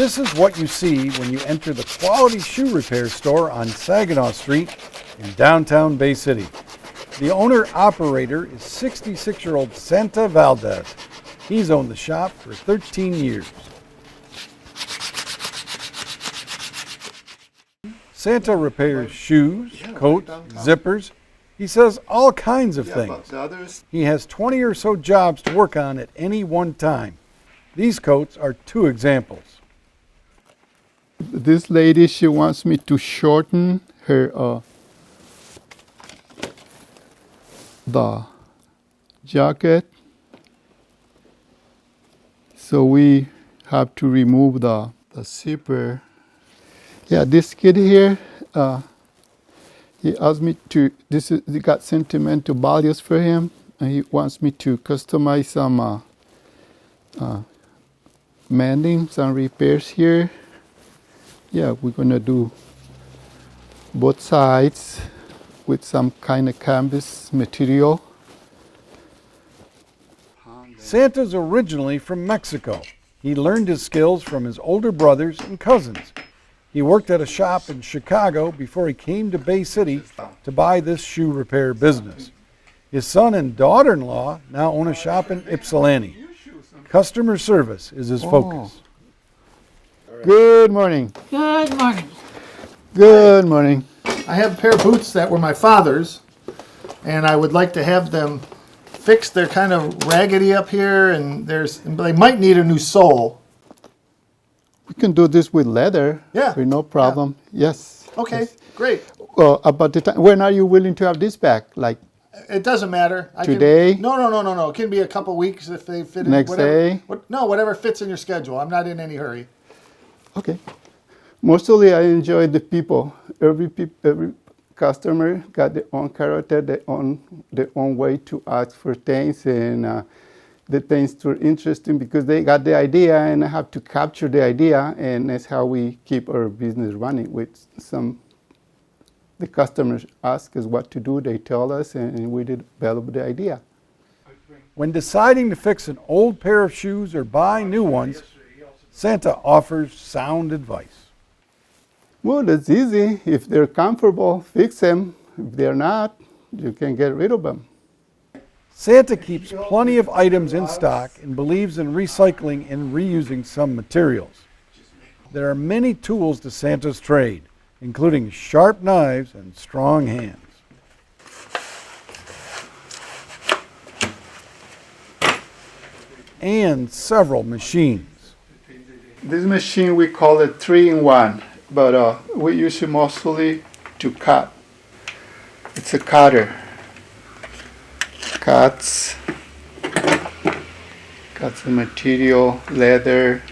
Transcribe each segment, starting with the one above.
This is what you see when you enter the Quality Shoe Repair store on Saginaw Street in downtown Bay City. The owner-operator is 66-year-old Santa Valdez. He's owned the shop for 13 years. Santa repairs shoes, coats, zippers. He says all kinds of things. He has 20 or so jobs to work on at any one time. These coats are two examples. This lady, she wants me to shorten her the jacket. So we have to remove the zipper. Yeah, this kid here, he asked me to, he got sentimental values for him, and he wants me to customize some mending, some repairs here. Yeah, we're gonna do both sides with some kind of canvas material. Santa's originally from Mexico. He learned his skills from his older brothers and cousins. He worked at a shop in Chicago before he came to Bay City to buy this shoe repair business. His son and daughter-in-law now own a shop in Ypsilanti. Customer service is his focus. Good morning. Good morning. Good morning. I have a pair of boots that were my father's, and I would like to have them fixed. They're kind of raggedy up here, and they might need a new sole. We can do this with leather. Yeah. With no problem. Yeah. Yes. Okay, yes. great. About the time, when are you willing to have this back? Like It doesn't matter. today? No. It can be a couple weeks if they fit in. Next day? Whatever fits in your schedule. I'm not in any hurry. Okay. Mostly I enjoy the people. Every customer got their own character, their own way to ask for things, and the things are interesting because they got the idea, and I have to capture the idea, and that's how we keep our business running. With the customers ask us what to do, they tell us, and we develop the idea. When deciding to fix an old pair of shoes or buy new ones, Santa offers sound advice. Well, that's easy. If they're comfortable, fix them. If they're not, you can get rid of them. Santa keeps plenty of items in stock and believes in recycling and reusing some materials. There are many tools to Santa's trade, including sharp knives and strong hands. And several machines. This machine, we call it 3-in-1, but we use it mostly to cut. It's a cutter. Cuts the material, leather,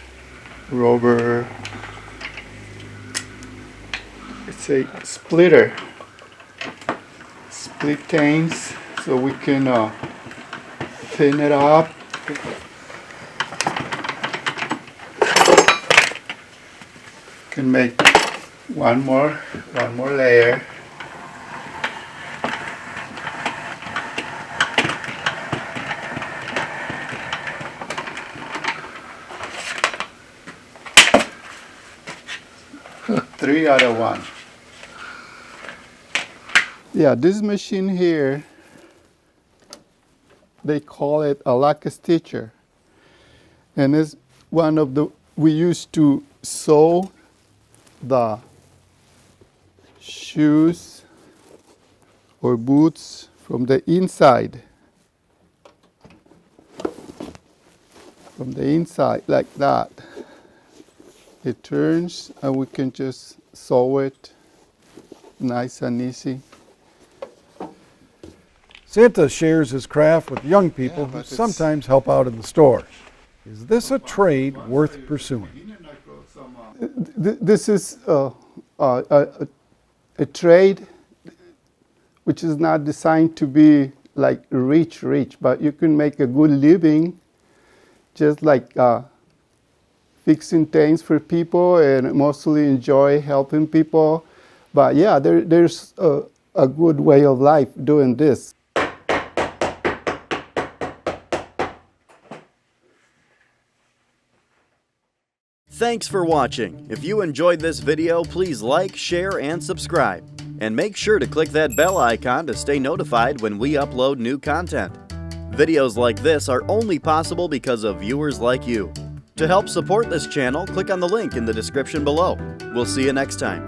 rubber. It's a splitter. Split things so we can thin it up. Can make one more layer. Three out of one. Yeah, this machine here, they call it a lock stitcher, and it's one of the we used to sew the shoes or boots from the inside. From the inside, like that. It turns and we can just sew it nice and easy. Santa shares his craft with young people who sometimes help out in the store. Is this a trade worth pursuing? This is a trade which is not designed to be like rich, but you can make a good living just like fixing things for people, and mostly enjoy helping people. But yeah, there's a good way of life doing this. Thanks for watching. If you enjoyed this video, please like, share, and subscribe. And make sure to click that bell icon to stay notified when we upload new content. Videos like this are only possible because of viewers like you. To help support this channel, click on the link in the description below. We'll see you next time.